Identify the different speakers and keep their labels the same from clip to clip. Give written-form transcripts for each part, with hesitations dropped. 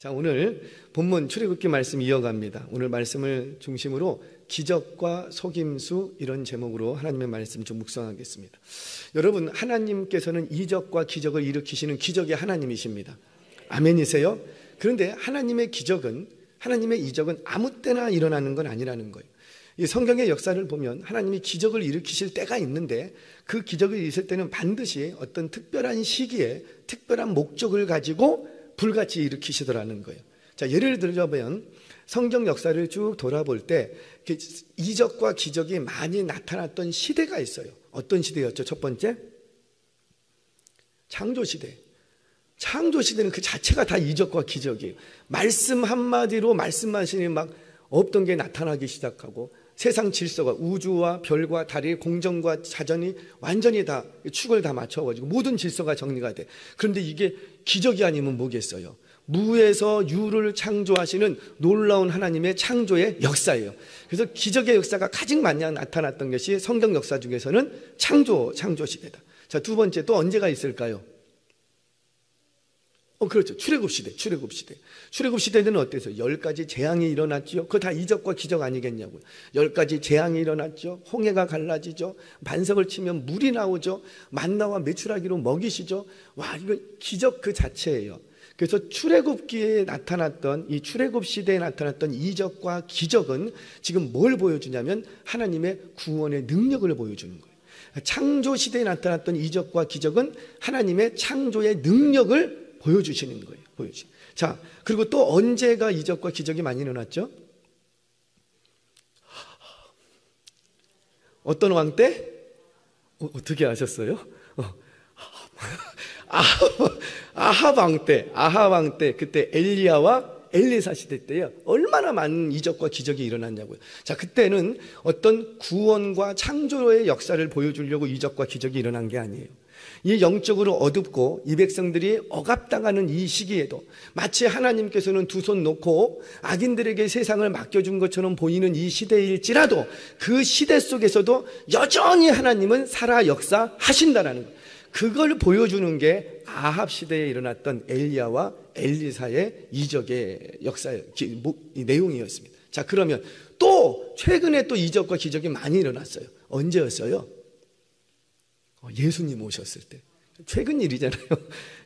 Speaker 1: 자, 오늘 본문 출애굽기 말씀 이어갑니다. 오늘 말씀을 중심으로 기적과 속임수 이런 제목으로 하나님의 말씀 좀 묵상하겠습니다. 여러분, 하나님께서는 이적과 기적을 일으키시는 기적의 하나님이십니다. 아멘이세요? 그런데 하나님의 기적은, 하나님의 이적은 아무 때나 일어나는 건 아니라는 거예요. 이 성경의 역사를 보면 하나님이 기적을 일으키실 때가 있는데 그 기적을 있을 때는 반드시 어떤 특별한 시기에 특별한 목적을 가지고 불같이 일으키시더라는 거예요. 자, 예를 들자면 성경 역사를 쭉 돌아볼 때 이적과 기적이 많이 나타났던 시대가 있어요. 어떤 시대였죠? 첫 번째, 창조시대. 창조시대는 그 자체가 다 이적과 기적이에요. 말씀 한마디로 말씀하시니 막 없던 게 나타나기 시작하고 세상 질서가, 우주와 별과 달의 공정과 자전이 완전히 다 축을 다 맞춰가지고 모든 질서가 정리가 돼. 그런데 이게 기적이 아니면 뭐겠어요? 무에서 유를 창조하시는 놀라운 하나님의 창조의 역사예요. 그래서 기적의 역사가 가장 많이 나타났던 것이 성경 역사 중에서는 창조 시대다. 자, 두 번째 또 언제가 있을까요? 그렇죠. 출애굽시대. 출애굽시대는 어땠어요? 10가지 재앙이 일어났죠. 그거 다 이적과 기적 아니겠냐고요. 10가지 재앙이 일어났죠. 홍해가 갈라지죠. 반석을 치면 물이 나오죠. 만나와 메추라기로 먹이시죠. 와, 이거 기적 그 자체예요. 그래서 출애굽기에 나타났던, 이 출애굽시대에 나타났던 이적과 기적은 지금 뭘 보여주냐면 하나님의 구원의 능력을 보여주는 거예요. 창조시대에 나타났던 이적과 기적은 하나님의 창조의 능력을 보여주시는 거예요. 자, 그리고 또 언제가 이적과 기적이 많이 일어났죠? 어떤 왕 때? 어떻게 아셨어요? 아합 왕 때, 그때 엘리야와 엘리사 시대 때요. 얼마나 많은 이적과 기적이 일어났냐고요. 자, 그때는 어떤 구원과 창조의 역사를 보여주려고 이적과 기적이 일어난 게 아니에요. 이 영적으로 어둡고 이 백성들이 억압당하는 이 시기에도 마치 하나님께서는 두 손 놓고 악인들에게 세상을 맡겨준 것처럼 보이는 이 시대일지라도 그 시대 속에서도 여전히 하나님은 살아 역사하신다라는 것, 그걸 보여주는 게 아합 시대에 일어났던 엘리야와 엘리사의 이적의 역사의 내용이었습니다. 자, 그러면 또 최근에 또 이적과 기적이 많이 일어났어요. 언제였어요? 예수님 오셨을 때. 최근 일이잖아요.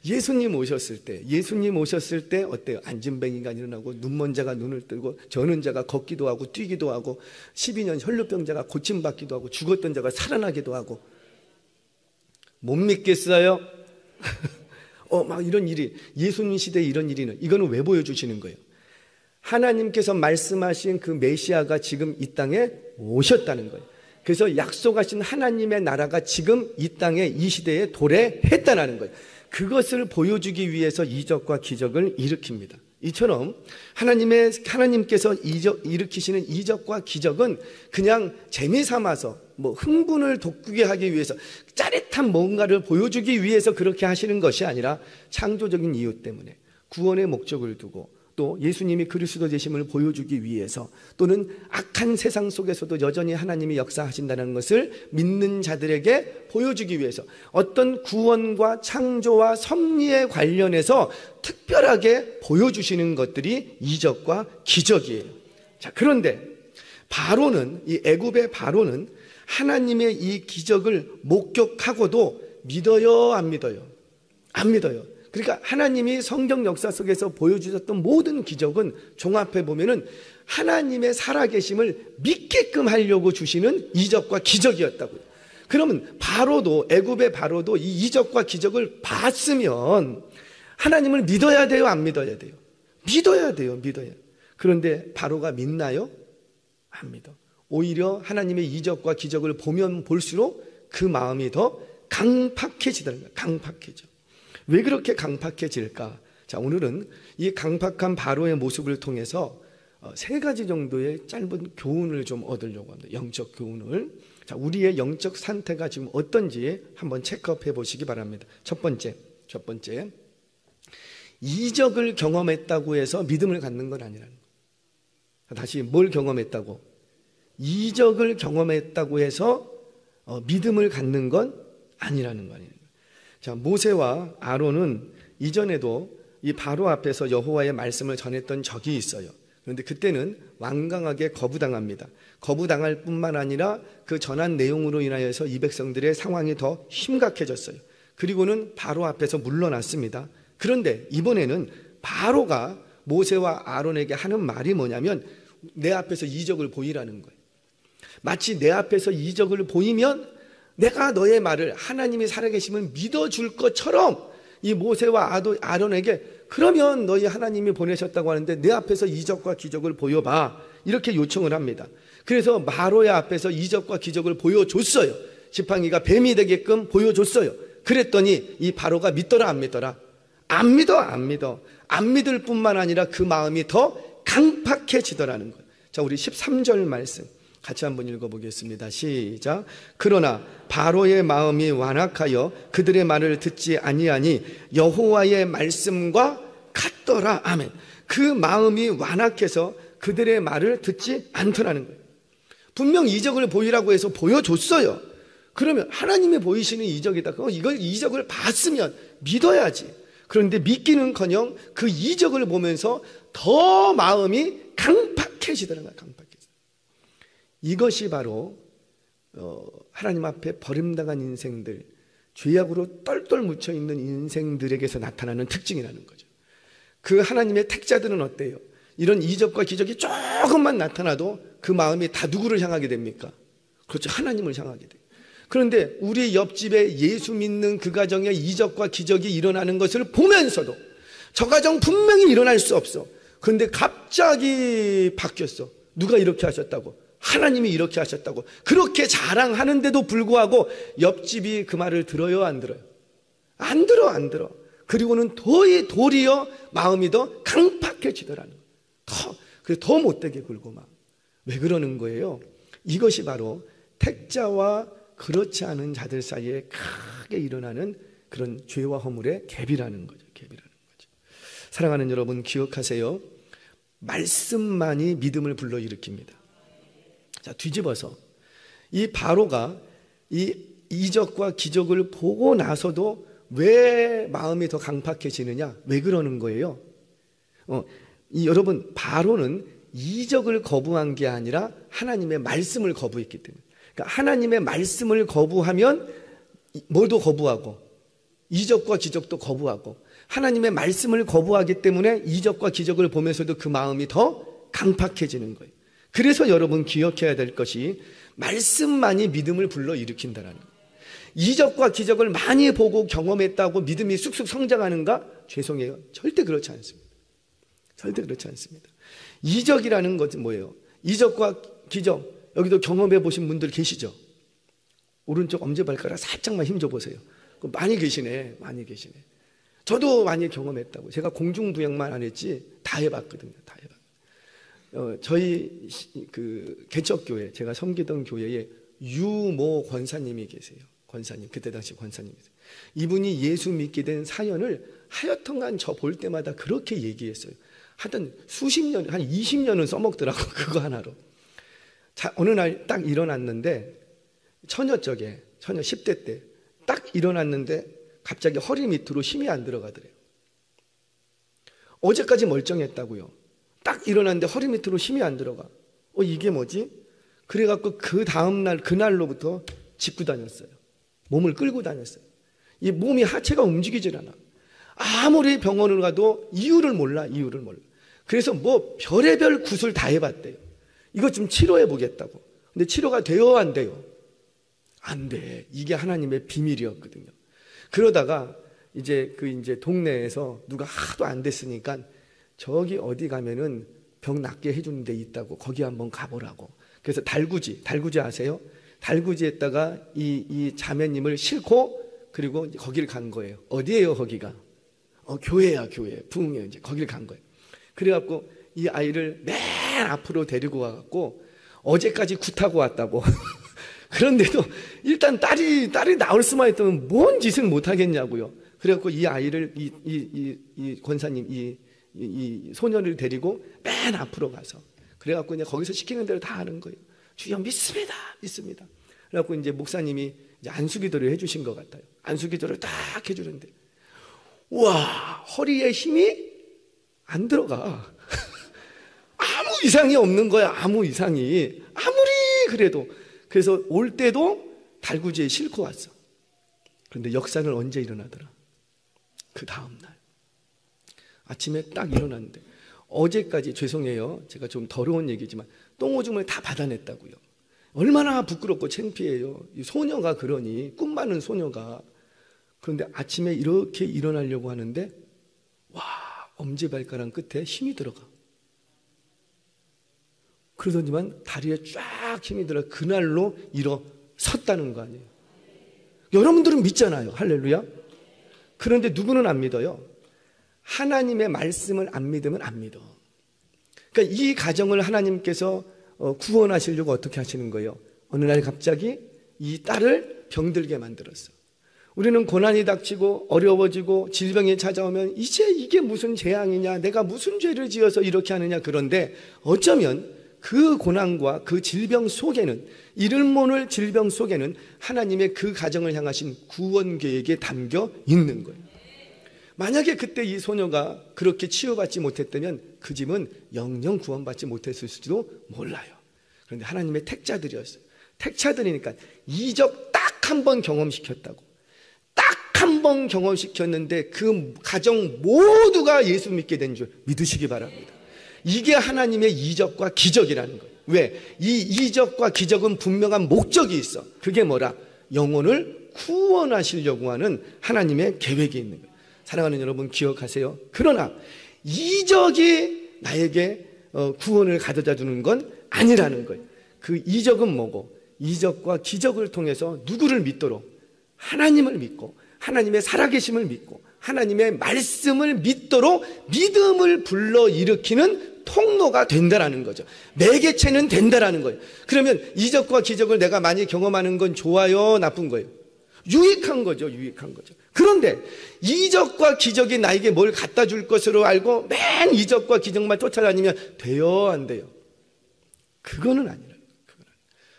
Speaker 1: 예수님 오셨을 때 어때요? 안진뱅이가 일어나고 눈먼 자가 눈을 뜨고 저는 자가 걷기도 하고 뛰기도 하고 12년 혈루병자가 고침받기도 하고 죽었던 자가 살아나기도 하고. 못 믿겠어요? 막 이런 일이, 예수님 시대에 이런 일이는, 이거는 왜 보여주시는 거예요? 하나님께서 말씀하신 그 메시아가 지금 이 땅에 오셨다는 거예요. 그래서 약속하신 하나님의 나라가 지금 이 땅에 이 시대에 도래했다는 거예요. 그것을 보여주기 위해서 이적과 기적을 일으킵니다. 이처럼 하나님께서 일으키시는 이적과 기적은 그냥 재미삼아서 흥분을 돋구게 하기 위해서 짜릿한 뭔가를 보여주기 위해서 그렇게 하시는 것이 아니라 창조적인 이유 때문에 구원의 목적을 두고 또 예수님이 그리스도 되심을 보여주기 위해서 또는 악한 세상 속에서도 여전히 하나님이 역사하신다는 것을 믿는 자들에게 보여주기 위해서 어떤 구원과 창조와 섭리에 관련해서 특별하게 보여주시는 것들이 이적과 기적이에요. 자, 그런데 바로는, 이 애굽의 바로는 하나님의 이 기적을 목격하고도 믿어요, 안 믿어요? 안 믿어요. 그러니까 하나님이 성경 역사 속에서 보여주셨던 모든 기적은 종합해 보면은 하나님의 살아계심을 믿게끔 하려고 주시는 이적과 기적이었다고요. 그러면 바로도, 애굽의 바로도 이 이적과 기적을 봤으면 하나님을 믿어야 돼요, 안 믿어야 돼요? 믿어야 돼요. 그런데 바로가 믿나요? 안 믿어. 오히려 하나님의 이적과 기적을 보면 볼수록 그 마음이 더 강팍해지다는 거예요. 강팍해져. 왜 그렇게 강팍해질까? 자, 오늘은 이 강팍한 바로의 모습을 통해서 3가지 정도의 짧은 교훈을 좀 얻으려고 합니다. 영적 교훈을. 자, 우리의 영적 상태가 지금 어떤지 한번 체크업해 보시기 바랍니다. 첫 번째. 이적을 경험했다고 해서 믿음을 갖는 건 아니라는 거예요. 다시, 뭘 경험했다고? 이적을 경험했다고 해서 믿음을 갖는 건 아니라는 거 아니에요. 자, 모세와 아론은 이전에도 이 바로 앞에서 여호와의 말씀을 전했던 적이 있어요. 그런데 그때는 완강하게 거부당합니다. 거부당할 뿐만 아니라 그 전한 내용으로 인하여서 이 백성들의 상황이 더 심각해졌어요. 그리고는 바로 앞에서 물러났습니다. 그런데 이번에는 바로가 모세와 아론에게 하는 말이 뭐냐면 내 앞에서 이적을 보이라는 거예요. 마치 내 앞에서 이적을 보이면 내가 너의 말을 하나님이 살아계심을 믿어줄 것처럼 이 모세와 아론에게 그러면 너희 하나님이 보내셨다고 하는데 내 앞에서 이적과 기적을 보여봐, 이렇게 요청을 합니다. 그래서 마로의 앞에서 이적과 기적을 보여줬어요. 지팡이가 뱀이 되게끔 보여줬어요. 그랬더니 이 바로가 믿더라 안 믿더라? 안 믿어. 안 믿을 뿐만 아니라 그 마음이 더 강팍해지더라는 거예요. 자, 우리 13절 말씀 같이 한번 읽어보겠습니다. 시작. 그러나 바로의 마음이 완악하여 그들의 말을 듣지 아니하니 여호와의 말씀과 같더라. 아멘. 그 마음이 완악해서 그들의 말을 듣지 않더라는 거예요. 분명 이적을 보이라고 해서 보여줬어요. 그러면 하나님이 보이시는 이적이다. 이걸 이적을 봤으면 믿어야지. 그런데 믿기는커녕 그 이적을 보면서 더 마음이 강팍해지더라는 거예요. 강팍해져. 이것이 바로 하나님 앞에 버림당한 인생들, 죄악으로 똘똘 묻혀있는 인생들에게서 나타나는 특징이라는 거죠. 그 하나님의 택자들은 어때요? 이런 이적과 기적이 조금만 나타나도 그 마음이 다 누구를 향하게 됩니까? 그렇죠. 하나님을 향하게 돼요. 그런데 우리 옆집에 예수 믿는 그 가정에 이적과 기적이 일어나는 것을 보면서도 저 가정 분명히 일어날 수 없어. 그런데 갑자기 바뀌었어. 누가 이렇게 하셨다고? 하나님이 이렇게 하셨다고. 그렇게 자랑하는데도 불구하고 옆집이 그 말을 들어요, 안 들어요? 안 들어. 그리고는 도리어 마음이 더 강팍해지더라는 거예요. 그래서 더 못되게 굴고 막. 왜 그러는 거예요? 이것이 바로 택자와 그렇지 않은 자들 사이에 크게 일어나는 그런 죄와 허물의 갭이라는 거죠. 사랑하는 여러분, 기억하세요. 말씀만이 믿음을 불러일으킵니다. 자, 뒤집어서 이 바로가 이 이적과 기적을 보고 나서도 왜 마음이 더 강팍해지느냐? 왜 그러는 거예요? 여러분, 바로는 이적을 거부한 게 아니라 하나님의 말씀을 거부했기 때문에. 그러니까 하나님의 말씀을 거부하면 뭐도 거부하고 이적과 기적도 거부하고, 하나님의 말씀을 거부하기 때문에 이적과 기적을 보면서도 그 마음이 더 강팍해지는 거예요. 그래서 여러분 기억해야 될 것이 말씀만이 믿음을 불러일으킨다는 거예요. 이적과 기적을 많이 보고 경험했다고 믿음이 쑥쑥 성장하는가? 죄송해요. 절대 그렇지 않습니다. 절대 그렇지 않습니다. 이적이라는 것은 뭐예요? 이적과 기적, 여기도 경험해 보신 분들 계시죠? 오른쪽 엄지발가락 살짝만 힘줘 보세요. 많이 계시네. 저도 많이 경험했다고. 제가 공중부양만 안 했지 다 해봤거든요. 저희 그 개척교회, 제가 섬기던 교회에 유모 권사님이 계세요. 권사님, 그때 당시 권사님이세요. 이분이 예수 믿게 된 사연을 하여튼간 저 볼 때마다 그렇게 얘기했어요. 하여튼 수십 년, 한 20년은 써먹더라고, 그거 하나로. 자, 어느 날 딱 일어났는데, 처녀 10대 때 딱 일어났는데 갑자기 허리 밑으로 힘이 안 들어가더래요. 어제까지 멀쩡했다고요. 딱 일어났는데 허리 밑으로 힘이 안 들어가. 이게 뭐지? 그래갖고 그 다음날, 그날로부터 짚고 다녔어요. 몸을 끌고 다녔어요. 이 몸이 하체가 움직이질 않아. 아무리 병원을 가도 이유를 몰라. 그래서 뭐 별의별 굿을 다 해봤대요. 이거 좀 치료해 보겠다고. 근데 치료가 돼요, 안 돼요? 안 돼. 이게 하나님의 비밀이었거든요. 그러다가 이제 동네에서 누가 하도 안 됐으니까 저기 어디 가면은 병 낫게 해주는 데 있다고, 거기 한번 가보라고. 그래서 달구지 아세요? 달구지에다가 이 자매님을 싣고, 그리고 이제 거기를 간 거예요. 어디예요, 거기가? 교회야, 교회. 부흥회. 이제 거기를 간 거예요. 그래갖고 이 아이를 맨 앞으로 데리고 와갖고 어제까지 굿하고 왔다고. 그런데도 일단 딸이 나올 수만 있다면 뭔 짓을 못 하겠냐고요. 그래갖고 이 아이를 이 권사님 이 소녀를 데리고 맨 앞으로 가서, 그래갖고 이제 거기서 시키는 대로 다 하는 거예요. 주여 믿습니다. 그래갖고 이제 목사님이 이제 안수기도를 해주신 것 같아요. 안수기도를 딱 해주는데 와, 허리에 힘이 안 들어가. 아무 이상이 없는 거야. 아무 이상이. 아무리 그래도. 그래서 올 때도 달구지에 싣고 왔어. 그런데 역사는 언제 일어나더라? 그 다음날 아침에 딱 일어났는데, 어제까지, 죄송해요, 제가 좀 더러운 얘기지만 똥오줌을 다 받아냈다고요. 얼마나 부끄럽고 창피해요. 이 소녀가, 그러니 꿈 많은 소녀가. 그런데 아침에 이렇게 일어나려고 하는데, 와, 엄지발가락 끝에 힘이 들어가. 그러더니만 다리에 쫙 힘이 들어 그날로 일어섰다는 거 아니에요. 여러분들은 믿잖아요. 할렐루야. 그런데 누구는 안 믿어요? 하나님의 말씀을 안 믿으면 안 믿어. 그러니까 이 가정을 하나님께서 구원하시려고 어떻게 하시는 거예요? 어느 날 갑자기 이 딸을 병들게 만들었어. 우리는 고난이 닥치고 어려워지고 질병이 찾아오면 이제 이게 무슨 재앙이냐, 내가 무슨 죄를 지어서 이렇게 하느냐. 그런데 어쩌면 그 고난과 그 질병 속에는, 이름 모를 질병 속에는 하나님의 그 가정을 향하신 구원 계획에 담겨 있는 거예요. 만약에 그때 이 소녀가 그렇게 치유받지 못했다면 그 집은 영영 구원받지 못했을지도 몰라요. 그런데 하나님의 택자들이었어요. 택자들이니까 이적 딱 한 번 경험시켰다고. 딱 한 번 경험시켰는데 그 가정 모두가 예수 믿게 된 줄 믿으시기 바랍니다. 이게 하나님의 이적과 기적이라는 거예요. 왜? 이 이적과 기적은 분명한 목적이 있어. 그게 뭐라? 영혼을 구원하시려고 하는 하나님의 계획이 있는 거예요. 사랑하는 여러분, 기억하세요. 그러나 이적이 나에게 구원을 가져다 주는 건 아니라는 거예요. 그 이적은 뭐고? 이적과 기적을 통해서 누구를 믿도록? 하나님을 믿고 하나님의 살아계심을 믿고 하나님의 말씀을 믿도록 믿음을 불러일으키는 통로가 된다라는 거죠. 매개체는 된다라는 거예요. 그러면 이적과 기적을 내가 많이 경험하는 건 좋아요, 나쁜 거예요? 유익한 거죠. 유익한 거죠. 그런데 이적과 기적이 나에게 뭘 갖다 줄 것으로 알고 맨 이적과 기적만 쫓아다니면 돼요, 안 돼요? 그거는 아니라.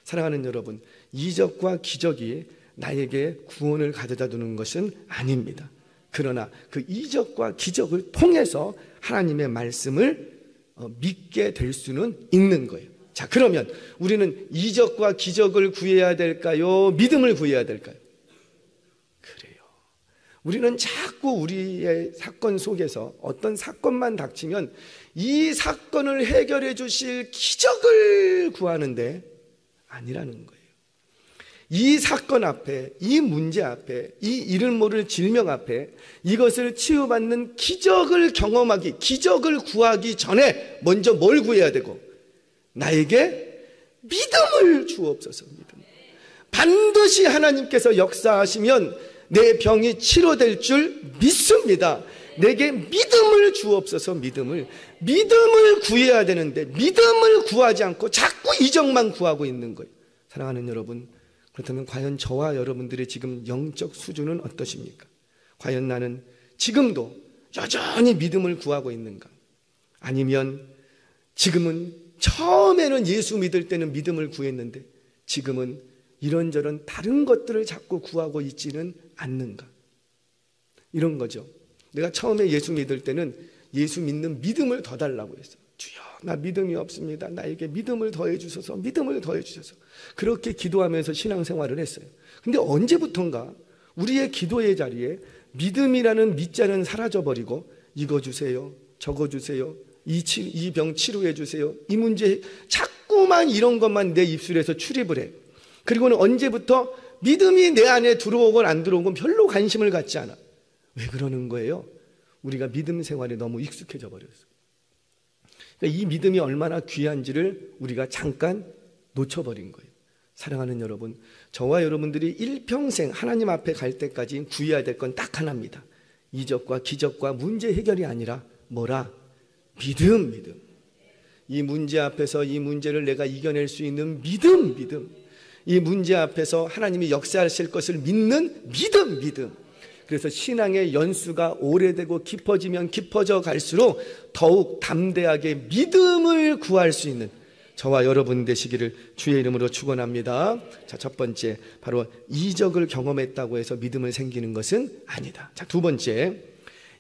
Speaker 1: 사랑하는 여러분, 이적과 기적이 나에게 구원을 가져다 주는 것은 아닙니다. 그러나 그 이적과 기적을 통해서 하나님의 말씀을 믿게 될 수는 있는 거예요. 자, 그러면 우리는 이적과 기적을 구해야 될까요? 믿음을 구해야 될까요? 그래요. 우리는 자꾸 우리의 사건 속에서 어떤 사건만 닥치면 이 사건을 해결해 주실 기적을 구하는데 아니라는 거예요. 이 사건 앞에, 이 문제 앞에, 이 이름 모를 질병 앞에 이것을 치유받는 기적을 경험하기, 기적을 구하기 전에 먼저 뭘 구해야 되고? 나에게 믿음을 주옵소서. 믿음. 반드시 하나님께서 역사하시면 내 병이 치료될 줄 믿습니다. 내게 믿음을 주옵소서. 믿음을 구해야 되는데 믿음을 구하지 않고 자꾸 이적만 구하고 있는 거예요. 사랑하는 여러분, 그렇다면 과연 저와 여러분들의 지금 영적 수준은 어떠십니까? 과연 나는 지금도 여전히 믿음을 구하고 있는가? 아니면 지금은 처음에는 예수 믿을 때는 믿음을 구했는데 지금은 이런저런 다른 것들을 자꾸 구하고 있지는 않는가? 이런 거죠. 내가 처음에 예수 믿을 때는 예수 믿는 믿음을 더 달라고 했어요. 주여, 나 믿음이 없습니다. 나에게 믿음을 더해 주셔서, 믿음을 더해 주셔서. 그렇게 기도하면서 신앙생활을 했어요. 근데 언제부턴가 우리의 기도의 자리에 믿음이라는 밑자는 사라져버리고 이거 주세요, 저거 주세요, 이 병 치료해 주세요, 이 문제, 자꾸만 이런 것만 내 입술에서 출입을 해. 그리고는 언제부터 믿음이 내 안에 들어오건 안 들어오건 별로 관심을 갖지 않아. 왜 그러는 거예요? 우리가 믿음 생활에 너무 익숙해져 버렸어요. 그러니까 이 믿음이 얼마나 귀한지를 우리가 잠깐 놓쳐버린 거예요. 사랑하는 여러분, 저와 여러분들이 일평생 하나님 앞에 갈 때까지 구해야 될 건 딱 하나입니다. 이적과 기적과 문제 해결이 아니라 뭐라? 믿음. 이 문제 앞에서 이 문제를 내가 이겨낼 수 있는 믿음. 이 문제 앞에서 하나님이 역사하실 것을 믿는 믿음. 그래서 신앙의 연수가 오래되고 깊어지면 깊어져 갈수록 더욱 담대하게 믿음을 구할 수 있는 저와 여러분 되시기를 주의 이름으로 축원합니다. 자, 첫 번째, 바로 이적을 경험했다고 해서 믿음을 생기는 것은 아니다. 자, 두 번째,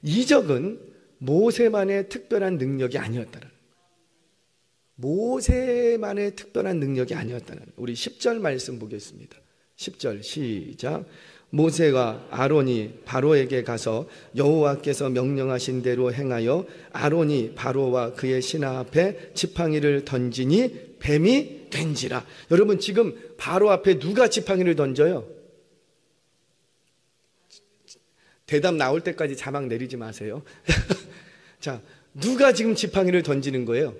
Speaker 1: 이적은 모세만의 특별한 능력이 아니었다는, 모세만의 특별한 능력이 아니었다는. 우리 10절 말씀 보겠습니다. 10절 시작. 모세와 아론이 바로에게 가서 여호와께서 명령하신 대로 행하여 아론이 바로와 그의 신하 앞에 지팡이를 던지니 뱀이 된지라. 여러분, 지금 바로 앞에 누가 지팡이를 던져요? 대답 나올 때까지 자막 내리지 마세요. 자, 누가 지금 지팡이를 던지는 거예요?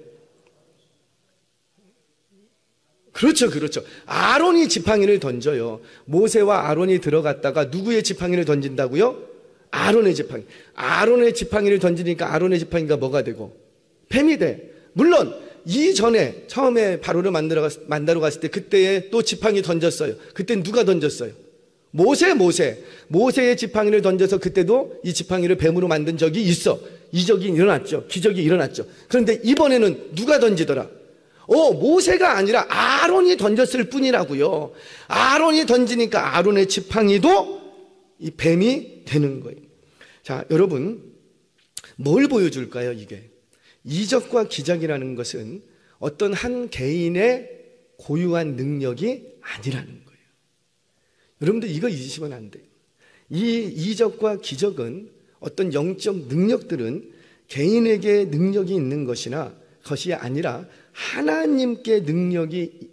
Speaker 1: 그렇죠, 그렇죠. 아론이 지팡이를 던져요. 모세와 아론이 들어갔다가 누구의 지팡이를 던진다고요? 아론의 지팡이. 아론의 지팡이를 던지니까 아론의 지팡이가 뭐가 되고? 뱀이 돼. 물론 이전에 처음에 바로를 만나러 갔을 때 그때에 또 지팡이 던졌어요. 그때는 누가 던졌어요? 모세의 지팡이를 던져서 그때도 이 지팡이를 뱀으로 만든 적이 있어. 이적이 일어났죠. 기적이 일어났죠. 그런데 이번에는 누가 던지더라? 모세가 아니라 아론이 던졌을 뿐이라고요. 아론이 던지니까 아론의 지팡이도 이 뱀이 되는 거예요. 자, 여러분, 뭘 보여줄까요, 이게? 이적과 기적이라는 것은 어떤 한 개인의 고유한 능력이 아니라는 거예요. 여러분들 이거 잊으시면 안 돼요. 이 이적과 기적은, 어떤 영적 능력들은 개인에게 능력이 있는 것이 아니라 하나님께 능력이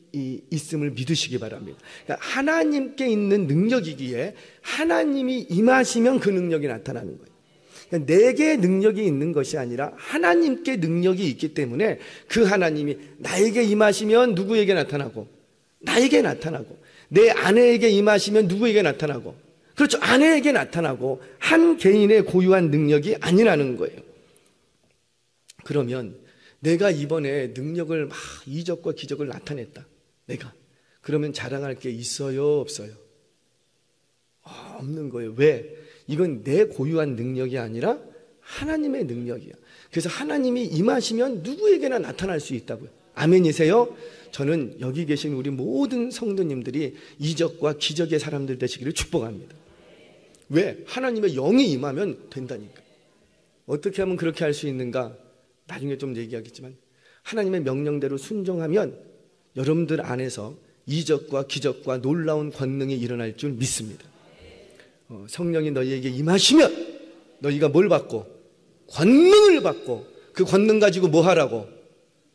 Speaker 1: 있음을 믿으시기 바랍니다. 그러니까 하나님께 있는 능력이기에 하나님이 임하시면 그 능력이 나타나는 거예요. 그러니까 내게 능력이 있는 것이 아니라 하나님께 능력이 있기 때문에 그 하나님이 나에게 임하시면 누구에게 나타나고, 나에게 나타나고, 내 아내에게 임하시면 누구에게 나타나고, 그렇죠, 아내에게 나타나고, 한 개인의 고유한 능력이 아니라는 거예요. 그러면 내가 이번에 능력을 막 이적과 기적을 나타냈다, 내가. 그러면 자랑할 게 있어요, 없어요? 없는 거예요. 왜? 이건 내 고유한 능력이 아니라 하나님의 능력이야. 그래서 하나님이 임하시면 누구에게나 나타날 수 있다고요. 아멘이세요? 저는 여기 계신 우리 모든 성도님들이 이적과 기적의 사람들 되시기를 축복합니다. 왜? 하나님의 영이 임하면 된다니까. 어떻게 하면 그렇게 할 수 있는가? 나중에 좀 얘기하겠지만, 하나님의 명령대로 순종하면 여러분들 안에서 이적과 기적과 놀라운 권능이 일어날 줄 믿습니다. 성령이 너희에게 임하시면 너희가 뭘 받고? 권능을 받고, 그 권능 가지고 뭐 하라고?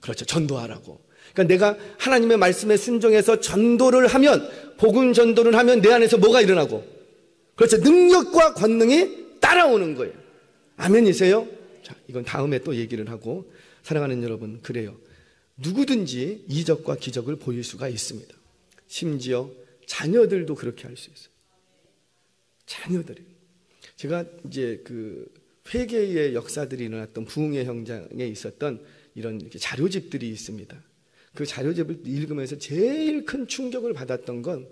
Speaker 1: 그렇죠, 전도하라고. 그러니까 내가 하나님의 말씀에 순종해서 전도를 하면, 복음 전도를 하면 내 안에서 뭐가 일어나고? 그렇죠, 능력과 권능이 따라오는 거예요. 아멘이세요? 자, 이건 다음에 또 얘기를 하고. 사랑하는 여러분, 그래요. 누구든지 이적과 기적을 보일 수가 있습니다. 심지어 자녀들도 그렇게 할 수 있어요. 자녀들이. 제가 이제 그 회개의 역사들이 일어났던 부흥의 현장에 있었던 이런 이렇게 자료집들이 있습니다. 그 자료집을 읽으면서 제일 큰 충격을 받았던 건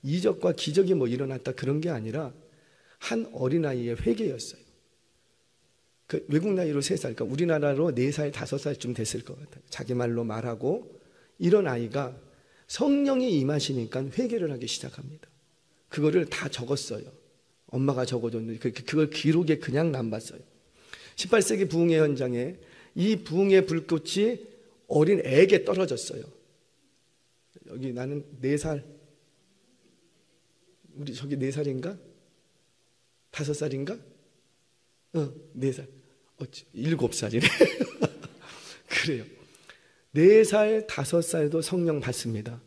Speaker 1: 이적과 기적이 뭐 일어났다 그런 게 아니라 한 어린아이의 회개였어요. 그 외국 나이로 3살, 그러니까 우리나라로 4살, 5살쯤 됐을 것 같아요. 자기 말로 말하고, 이런 아이가 성령이 임하시니까 회개를 하기 시작합니다. 그거를 다 적었어요. 엄마가 적어줬는데 그걸 기록에 그냥 남봤어요. 18세기 부흥의 현장에 이 부흥의 불꽃이 어린 애에게 떨어졌어요. 여기 나는 4살, 우리 저기 4살인가? 5살인가? 4살. 7살이네. 그래요. 4살, 5살도 성령 받습니다.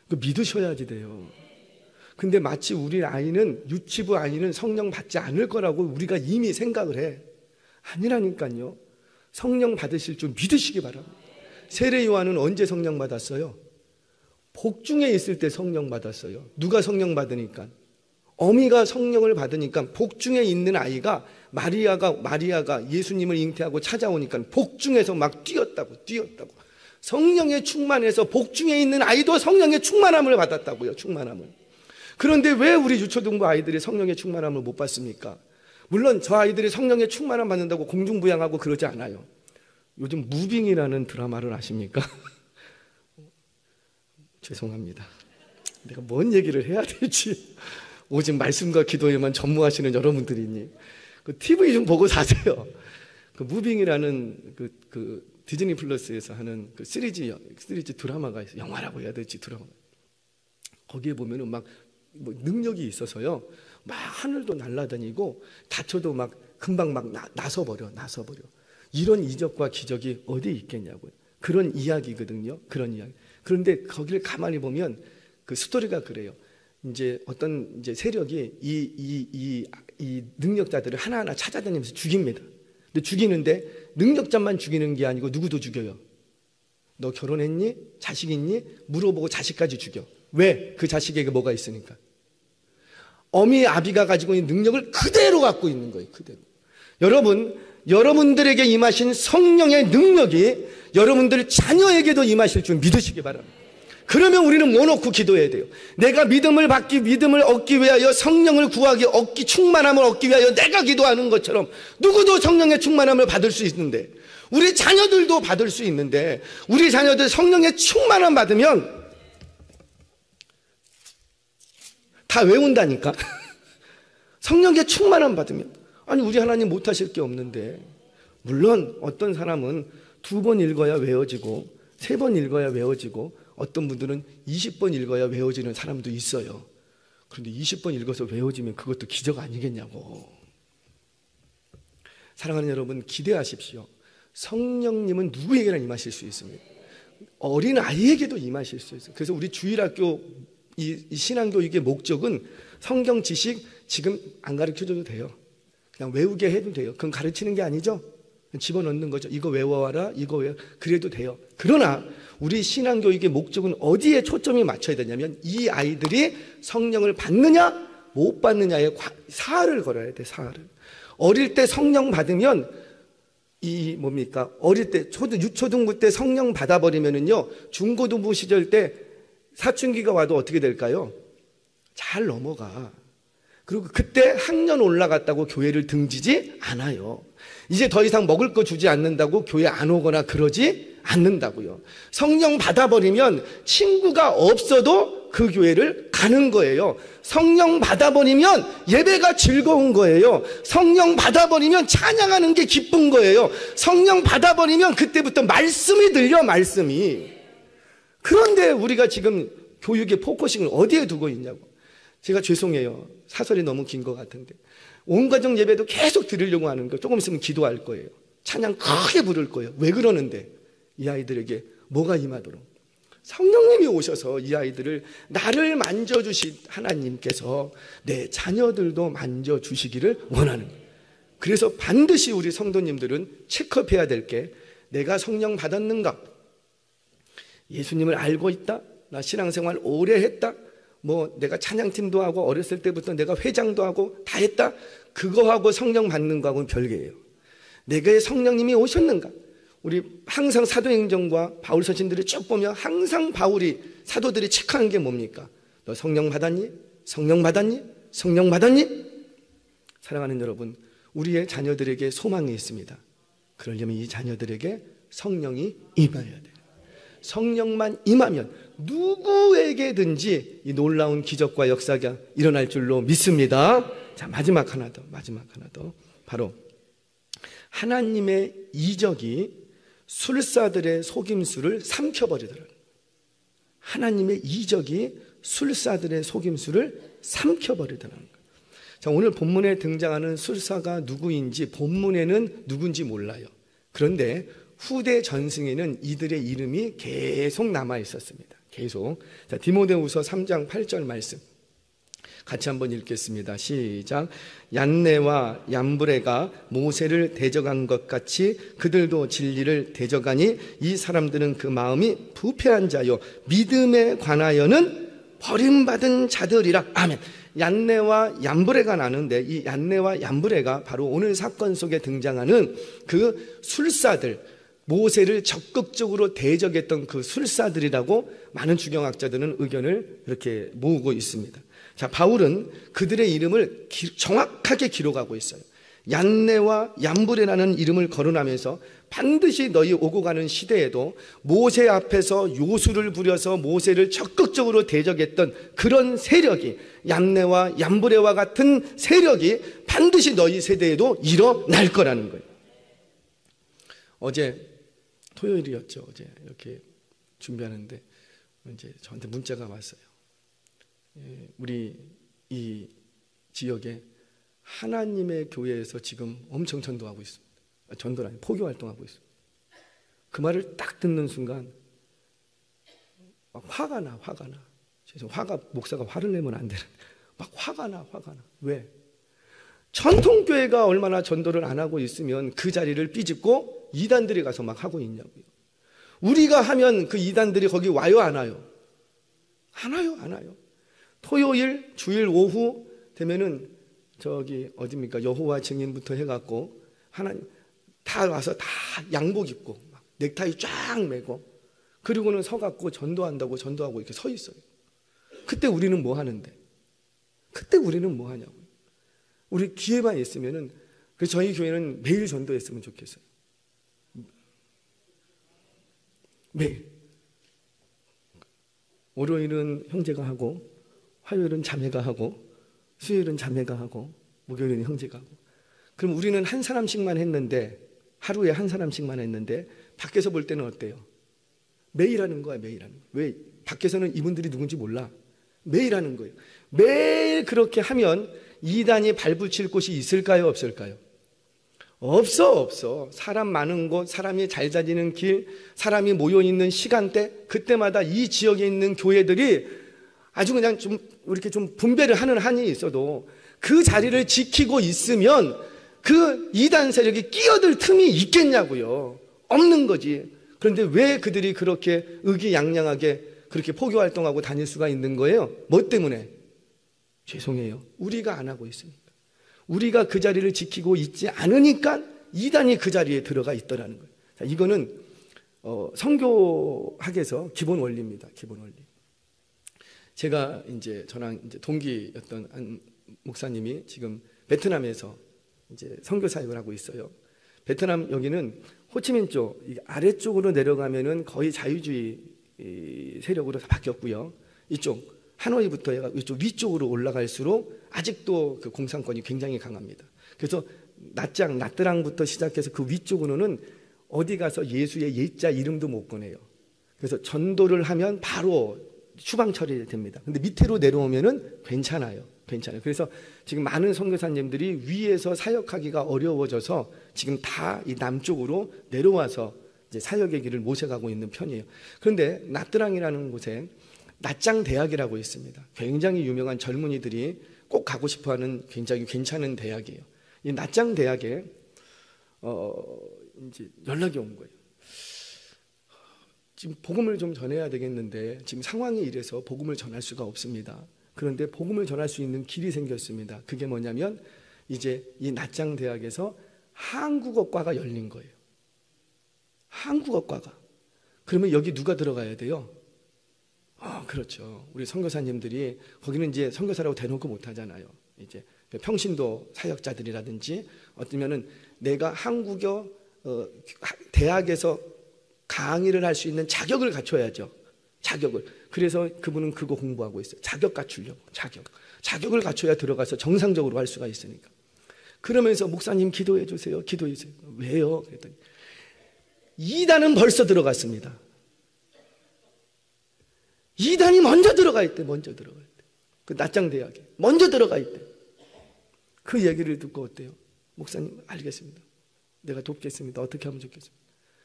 Speaker 1: 그 믿으셔야지 돼요. 근데 마치 우리 아이는, 유치부 아이는 성령 받지 않을 거라고 우리가 이미 생각을 해. 아니라니까요. 성령 받으실 줄 믿으시기 바랍니다. 세례 요한은 언제 성령 받았어요? 복중에 있을 때 성령 받았어요. 누가 성령 받으니까? 어미가 성령을 받으니까 복중에 있는 아이가, 마리아가 예수님을 잉태하고 찾아오니까 복중에서 막 뛰었다고. 성령의 충만해서 복중에 있는 아이도 성령의 충만함을 받았다고요. 충만함을. 그런데 왜 우리 유초등부 아이들이 성령의 충만함을 못 받습니까? 물론 저 아이들이 성령의 충만함 받는다고 공중부양하고 그러지 않아요. 요즘 무빙이라는 드라마를 아십니까? 죄송합니다. 내가 뭔 얘기를 해야 될지. 오직 말씀과 기도에만 전무하시는 여러분들이니. 그 TV 좀 보고 사세요. 그 무빙이라는 그 디즈니 플러스에서 하는 그 시리즈 드라마가 있어요. 영화라고 해야 될지 드라마. 거기에 보면은 막 뭐 능력이 있어서요. 막 하늘도 날아다니고 다쳐도 막 금방 막 나서버려. 이런 이적과 기적이 어디 있겠냐고요. 그런 이야기거든요. 그런 이야기. 그런데 거기를 가만히 보면 그 스토리가 그래요. 이제 어떤 이제 세력이 이 능력자들을 하나하나 찾아다니면서 죽입니다. 근데 죽이는데 능력자만 죽이는 게 아니고 누구도 죽여요. 너 결혼했니? 자식 있니? 물어보고 자식까지 죽여. 왜? 그 자식에게 뭐가 있으니까. 어미 아비가 가지고 있는 능력을 그대로 갖고 있는 거예요. 그대로. 여러분들에게 임하신 성령의 능력이 여러분들 자녀에게도 임하실 줄 믿으시기 바랍니다. 그러면 우리는 뭐 놓고 기도해야 돼요? 내가 믿음을 얻기 위하여 성령을 충만함을 얻기 위하여 내가 기도하는 것처럼 누구도 성령의 충만함을 받을 수 있는데, 우리 자녀들도 받을 수 있는데, 우리 자녀들 성령의 충만함 받으면 다 외운다니까. 성령의 충만함 받으면. 아니, 우리 하나님 못하실 게 없는데. 물론 어떤 사람은 2번 읽어야 외워지고 3번 읽어야 외워지고 어떤 분들은 20번 읽어야 외워지는 사람도 있어요. 그런데 20번 읽어서 외워지면 그것도 기적 아니겠냐고. 사랑하는 여러분, 기대하십시오. 성령님은 누구에게나 임하실 수 있습니다. 어린 아이에게도 임하실 수 있어요. 그래서 우리 주일학교 이 신앙교육의 목적은 성경 지식 지금 안 가르쳐줘도 돼요. 그냥 외우게 해도 돼요. 그건 가르치는 게 아니죠. 집어넣는 거죠. 이거 외워와라, 이거 그래도 돼요. 그러나 우리 신앙교육의 목적은 어디에 초점이 맞춰야 되냐면 이 아이들이 성령을 받느냐 못 받느냐에 사활을 걸어야 돼. 사활을. 어릴 때 성령 받으면 어릴 때 유초등부 때 성령 받아버리면은요, 중고등부 시절 때 사춘기가 와도 어떻게 될까요? 잘 넘어가. 그리고 그때 학년 올라갔다고 교회를 등지지 않아요. 이제 더 이상 먹을 거 주지 않는다고 교회 안 오거나 그러지 않는다고요. 성령 받아버리면 친구가 없어도 그 교회를 가는 거예요. 성령 받아버리면 예배가 즐거운 거예요. 성령 받아버리면 찬양하는 게 기쁜 거예요. 성령 받아버리면 그때부터 말씀이 들려, 말씀이. 그런데 우리가 지금 교육의 포커싱을 어디에 두고 있냐고. 제가 죄송해요. 사설이 너무 긴 것 같은데. 온 가정 예배도 계속 드리려고 하는 거. 조금 있으면 기도할 거예요. 찬양 크게 부를 거예요. 왜 그러는데? 이 아이들에게 뭐가 임하도록? 성령님이 오셔서 이 아이들을, 나를 만져주신 하나님께서 내 자녀들도 만져주시기를 원하는 거예요. 그래서 반드시 우리 성도님들은 체크업해야 될 게, 내가 성령 받았는가? 예수님을 알고 있다? 나 신앙생활 오래 했다? 내가 찬양팀도 하고 어렸을 때부터 내가 회장도 하고 다 했다? 그거하고 성령 받는 거하고는 별개예요. 내게 성령님이 오셨는가? 우리 항상 사도행전과 바울 서신들을 쭉 보면 항상 사도들이 체크하는 게 뭡니까? 너 성령 받았니? 성령 받았니? 성령 받았니? 사랑하는 여러분, 우리의 자녀들에게 소망이 있습니다. 그러려면 이 자녀들에게 성령이 임해야 돼요. 성령만 임하면 누구에게든지 이 놀라운 기적과 역사가 일어날 줄로 믿습니다. 자, 마지막 하나 더. 바로 하나님의 이적이 술사들의 속임수를 삼켜버리더라. 하나님의 이적이 술사들의 속임수를 삼켜버리더라는 거예요. 자, 오늘 본문에 등장하는 술사가 누구인지 본문에는 누군지 몰라요. 그런데 후대 전승에는 이들의 이름이 계속 남아 있었습니다. 계속. 자, 디모데후서 3장 8절 말씀 같이 한번 읽겠습니다. 시작. 얀네와 얀브레가 모세를 대적한 것 같이 그들도 진리를 대적하니 이 사람들은 그 마음이 부패한 자요 믿음에 관하여는 버림받은 자들이라. 아멘. 얀네와 얀브레가 나는데, 이 얀네와 얀브레가 바로 오늘 사건 속에 등장하는 그 술사들, 모세를 적극적으로 대적했던 그 술사들이라고 많은 주경학자들은 의견을 이렇게 모으고 있습니다. 자, 바울은 그들의 이름을 정확하게 기록하고 있어요. 얀네와 얀브레라는 이름을 거론하면서 반드시 너희 오고 가는 시대에도 모세 앞에서 요술을 부려서 모세를 적극적으로 대적했던 그런 세력이, 얀네와 얀브레와 같은 세력이 반드시 너희 세대에도 일어날 거라는 거예요. 어제 토요일이었죠. 어제 이렇게 준비하는데 이제 저한테 문자가 왔어요. 우리 이 지역에 하나님의 교회에서 지금 엄청 전도하고 있습니다. 전도는 아니고 포교 활동하고 있습니다. 그 말을 딱 듣는 순간 막 화가 나. 목사가 화를 내면 안 되는. 막 화가 나. 왜? 전통교회가 얼마나 전도를 안 하고 있으면 그 자리를 삐집고 이단들이 가서 막 하고 있냐고요. 우리가 하면 그 이단들이 거기 와요, 안 와요? 안 와요. 토요일, 주일 오후 되면은 저기 어디입니까? 여호와 증인부터 해갖고 하나님 다 와서 다 양복 입고 막 넥타이 쫙 매고 그리고는 서갖고 전도한다고 전도하고 이렇게 서 있어요. 그때 우리는 뭐 하는데? 그때 우리는 뭐 하냐고요. 우리 기회만 있으면은 그래서 저희 교회는 매일 전도했으면 좋겠어요. 매일. 월요일은 형제가 하고 화요일은 자매가 하고 수요일은 자매가 하고 목요일은 형제가 하고. 그럼 우리는 한 사람씩만 했는데 하루에 한 사람씩만 했는데 밖에서 볼 때는 어때요? 매일 하는 거야. 매일 하는 거야. 왜? 밖에서는 이분들이 누군지 몰라. 매일 하는 거예요. 매일 그렇게 하면 이단이 발붙일 곳이 있을까요? 없을까요? 없어. 사람 많은 곳, 사람이 잘 다니는 길, 사람이 모여있는 시간대, 그때마다 이 지역에 있는 교회들이 아주 그냥 좀 이렇게 좀 분배를 하는 한이 있어도 그 자리를 지키고 있으면 그 이단 세력이 끼어들 틈이 있겠냐고요. 없는 거지. 그런데 왜 그들이 그렇게 의기양양하게 그렇게 포교 활동하고 다닐 수가 있는 거예요? 뭐 때문에? 죄송해요. 우리가 안 하고 있으니까. 우리가 그 자리를 지키고 있지 않으니까 이단이 그 자리에 들어가 있더라는 거예요. 자, 이거는 선교학에서 기본 원리입니다. 기본 원리. 제가 이제 저랑 이제 동기였던 한 목사님이 지금 베트남에서 이제 선교 사역을 하고 있어요. 베트남 여기는 호치민 쪽 아래쪽으로 내려가면은 거의 자유주의 세력으로 다 바뀌었고요. 이쪽 하노이부터 해가 이쪽 위쪽으로 올라갈수록 아직도 그 공산권이 굉장히 강합니다. 그래서 나트랑부터 시작해서 그 위쪽으로는 어디 가서 예수의 예자 이름도 못 꺼내요. 그래서 전도를 하면 바로 추방 처리됩니다. 근데 밑으로 내려오면은 괜찮아요. 그래서 지금 많은 선교사님들이 위에서 사역하기가 어려워져서 지금 다 이 남쪽으로 내려와서 이제 사역의 길을 모셔가고 있는 편이에요. 그런데 나트랑이라는 곳에 낫짱 대학이라고 있습니다. 굉장히 유명한 젊은이들이 꼭 가고 싶어하는 굉장히 괜찮은 대학이에요. 이 낫짱 대학에 이제 연락이 온 거예요. 지금 복음을 좀 전해야 되겠는데 지금 상황이 이래서 복음을 전할 수가 없습니다. 그런데 복음을 전할 수 있는 길이 생겼습니다. 그게 뭐냐면 이제 이 낫짱 대학에서 한국어과가 열린 거예요. 한국어과가. 그러면 여기 누가 들어가야 돼요? 그렇죠. 우리 선교사님들이 거기는 이제 선교사라고 대놓고 못 하잖아요. 이제 평신도 사역자들이라든지 어쩌면은 내가 한국어 대학에서 강의를 할 수 있는 자격을 갖춰야죠. 자격을. 그래서 그분은 그거 공부하고 있어요. 자격 갖추려고. 자격을 갖춰야 들어가서 정상적으로 할 수가 있으니까. 그러면서 목사님 기도해 주세요. 기도해 주세요. 왜요? 그랬더니 이단은 벌써 들어갔습니다. 이단이 먼저 들어가 있대. 그 낫짱 대학에 먼저 들어가 있대. 그 얘기를 듣고 어때요? 목사님 알겠습니다. 내가 돕겠습니다. 어떻게 하면 좋겠습니다.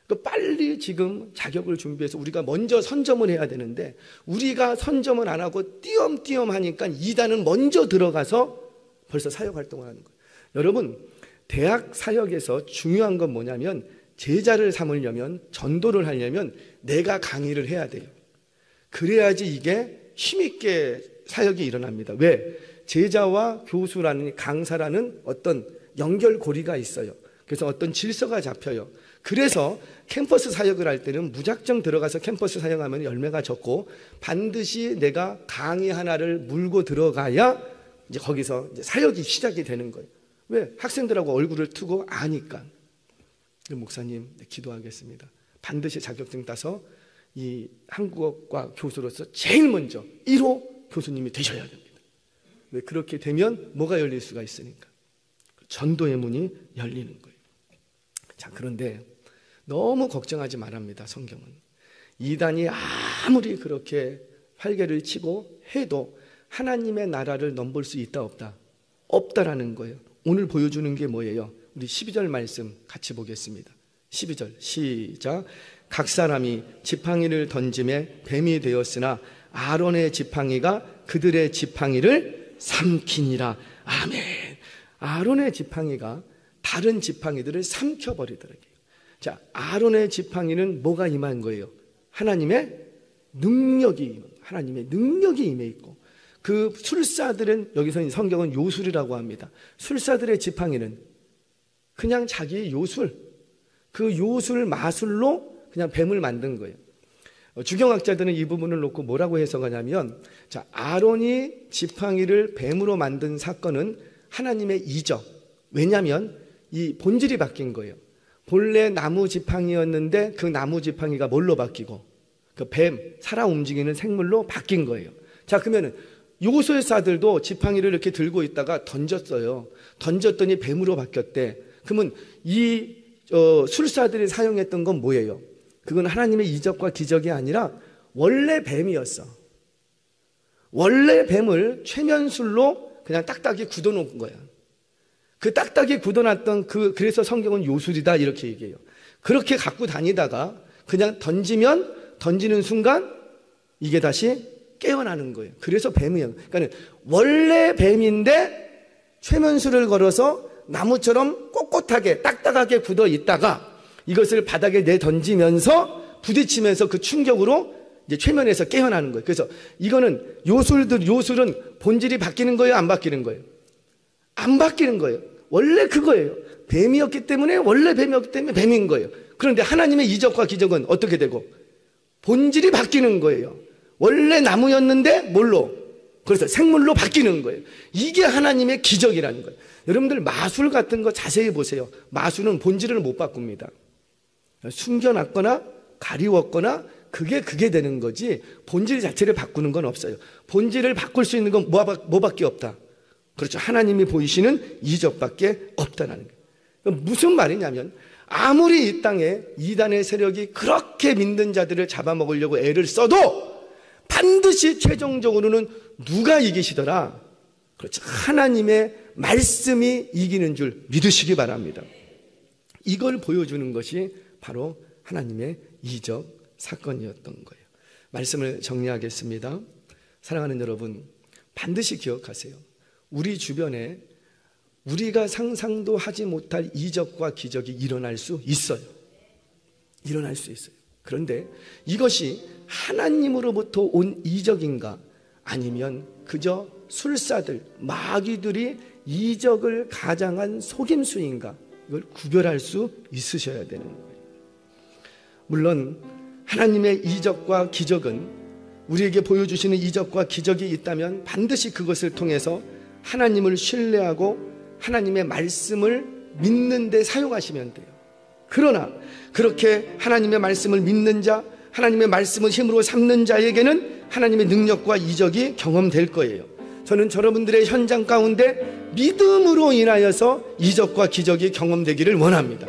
Speaker 1: 그러니까 빨리 지금 자격을 준비해서 우리가 먼저 선점을 해야 되는데 우리가 선점을 안 하고 띄엄띄엄 하니까 이단은 먼저 들어가서 벌써 사역 활동을 하는 거예요. 여러분 대학 사역에서 중요한 건 뭐냐면 제자를 삼으려면 전도를 하려면 내가 강의를 해야 돼요. 그래야지 이게 힘있게 사역이 일어납니다. 왜? 제자와 교수라는 강사라는 어떤 연결고리가 있어요. 그래서 어떤 질서가 잡혀요. 그래서 캠퍼스 사역을 할 때는 무작정 들어가서 캠퍼스 사역하면 열매가 적고 반드시 내가 강의 하나를 물고 들어가야 이제 거기서 이제 사역이 시작이 되는 거예요. 왜? 학생들하고 얼굴을 트고 아니까. 목사님, 네, 기도하겠습니다. 반드시 자격증 따서 이 한국어과 교수로서 제일 먼저 1호 교수님이 되셔야 됩니다. 왜? 그렇게 되면 뭐가 열릴 수가 있으니까. 전도의 문이 열리는 거예요. 자, 그런데 너무 걱정하지 말랍니다. 성경은 이단이 아무리 그렇게 활개를 치고 해도 하나님의 나라를 넘볼 수 있다 없다? 없다라는 거예요. 오늘 보여주는 게 뭐예요? 우리 12절 말씀 같이 보겠습니다. 12절 시작. 각 사람이 지팡이를 던짐에 뱀이 되었으나 아론의 지팡이가 그들의 지팡이를 삼키니라. 아멘. 아론의 지팡이가 다른 지팡이들을 삼켜버리더라고요. 자, 아론의 지팡이는 뭐가 임한 거예요? 하나님의 능력이 임해 있고, 그 술사들은, 여기서 성경은 요술이라고 합니다. 술사들의 지팡이는 그냥 자기의 요술, 그 요술 마술로 그냥 뱀을 만든 거예요. 주경학자들은 이 부분을 놓고 뭐라고 해석하냐면, 자, 아론이 지팡이를 뱀으로 만든 사건은 하나님의 이적. 왜냐하면 이 본질이 바뀐 거예요. 본래 나무 지팡이였는데 그 나무 지팡이가 뭘로 바뀌고, 그 뱀, 살아 움직이는 생물로 바뀐 거예요. 자, 그러면은 요술사들도 지팡이를 이렇게 들고 있다가 던졌어요. 던졌더니 뱀으로 바뀌었대. 그러면 이 술사들이 사용했던 건 뭐예요? 그건 하나님의 이적과 기적이 아니라 원래 뱀이었어. 원래 뱀을 최면술로 그냥 딱딱이 굳어놓은 거야. 그 딱딱이 굳어놨던 그래서 성경은 요술이다 이렇게 얘기해요. 그렇게 갖고 다니다가 그냥 던지는 순간 이게 다시 깨어나는 거예요. 그래서 뱀이에요. 그러니까 원래 뱀인데 최면술을 걸어서 나무처럼 꼿꼿하게 딱딱하게 굳어 있다가 이것을 바닥에 내던지면서 부딪히면서 그 충격으로 이제 최면에서 깨어나는 거예요. 그래서 이거는 요술은 본질이 바뀌는 거예요? 안 바뀌는 거예요? 안 바뀌는 거예요. 원래 그거예요. 뱀이었기 때문에, 원래 뱀이었기 때문에 뱀인 거예요. 그런데 하나님의 이적과 기적은 어떻게 되고? 본질이 바뀌는 거예요. 원래 나무였는데 뭘로? 그래서 생물로 바뀌는 거예요. 이게 하나님의 기적이라는 거예요. 여러분들 마술 같은 거 자세히 보세요. 마술은 본질을 못 바꿉니다. 숨겨놨거나 가리웠거나 그게 되는 거지 본질 자체를 바꾸는 건 없어요. 본질을 바꿀 수 있는 건 뭐밖에 없다? 그렇죠. 하나님이 보이시는 이적밖에 없다는 거예요. 무슨 말이냐면 아무리 이 땅에 이단의 세력이 그렇게 믿는 자들을 잡아먹으려고 애를 써도 반드시 최종적으로는 누가 이기시더라? 그렇죠. 하나님의 말씀이 이기는 줄 믿으시기 바랍니다. 이걸 보여주는 것이 바로 하나님의 이적 사건이었던 거예요. 말씀을 정리하겠습니다. 사랑하는 여러분, 반드시 기억하세요. 우리 주변에 우리가 상상도 하지 못할 이적과 기적이 일어날 수 있어요. 일어날 수 있어요. 그런데 이것이 하나님으로부터 온 이적인가 아니면 그저 술사들, 마귀들이 이적을 가장한 속임수인가, 이걸 구별할 수 있으셔야 되는 거예요. 물론 하나님의 이적과 기적은, 우리에게 보여주시는 이적과 기적이 있다면 반드시 그것을 통해서 하나님을 신뢰하고 하나님의 말씀을 믿는 데 사용하시면 돼요. 그러나 그렇게 하나님의 말씀을 믿는 자, 하나님의 말씀을 힘으로 삼는 자에게는 하나님의 능력과 이적이 경험될 거예요. 저는 여러분들의 현장 가운데 믿음으로 인하여서 이적과 기적이 경험되기를 원합니다.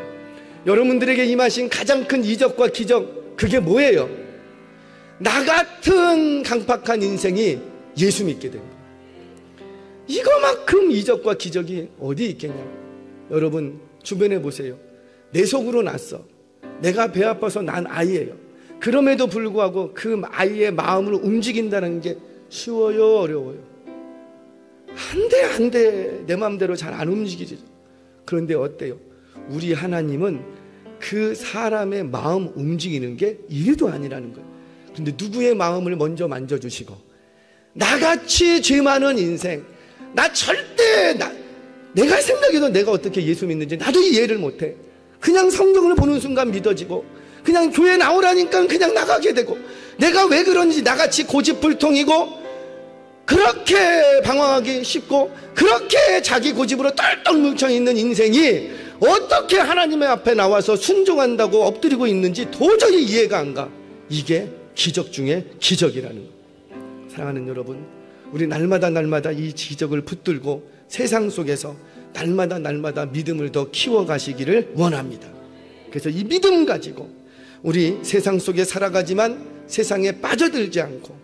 Speaker 1: 여러분들에게 임하신 가장 큰 이적과 기적, 그게 뭐예요? 나 같은 강팍한 인생이 예수 믿게 된 거예요. 이거만큼 이적과 기적이 어디 있겠냐고. 여러분 주변에 보세요. 내 속으로 났어. 내가 배 아파서 난 아이예요. 그럼에도 불구하고 그 아이의 마음을 움직인다는 게 쉬워요, 어려워요? 안 돼. 내 마음대로 잘 안 움직이죠. 그런데 어때요? 우리 하나님은 그 사람의 마음 움직이는 게 일도 아니라는 거예요. 그런데 누구의 마음을 먼저 만져주시고, 나같이 죄 많은 인생, 나 절대 내가 생각해도 내가 어떻게 예수 믿는지 나도 이해를 못해. 그냥 성경을 보는 순간 믿어지고, 그냥 교회 나오라니까 그냥 나가게 되고, 내가 왜 그런지 나같이 고집불통이고 그렇게 방황하기 쉽고 그렇게 자기 고집으로 똘똘 뭉쳐있는 인생이 어떻게 하나님의 앞에 나와서 순종한다고 엎드리고 있는지 도저히 이해가 안 가. 이게 기적 중에 기적이라는 거. 사랑하는 여러분, 우리 날마다 이 기적을 붙들고 세상 속에서 날마다 믿음을 더 키워가시기를 원합니다. 그래서 이 믿음 가지고 우리 세상 속에 살아가지만 세상에 빠져들지 않고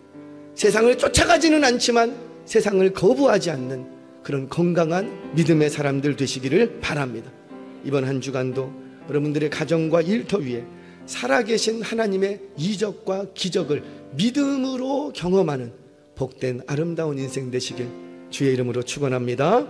Speaker 1: 세상을 쫓아가지는 않지만 세상을 거부하지 않는 그런 건강한 믿음의 사람들 되시기를 바랍니다. 이번 한 주간도 여러분들의 가정과 일터 위에 살아계신 하나님의 이적과 기적을 믿음으로 경험하는 복된 아름다운 인생 되시길 주의 이름으로 축원합니다.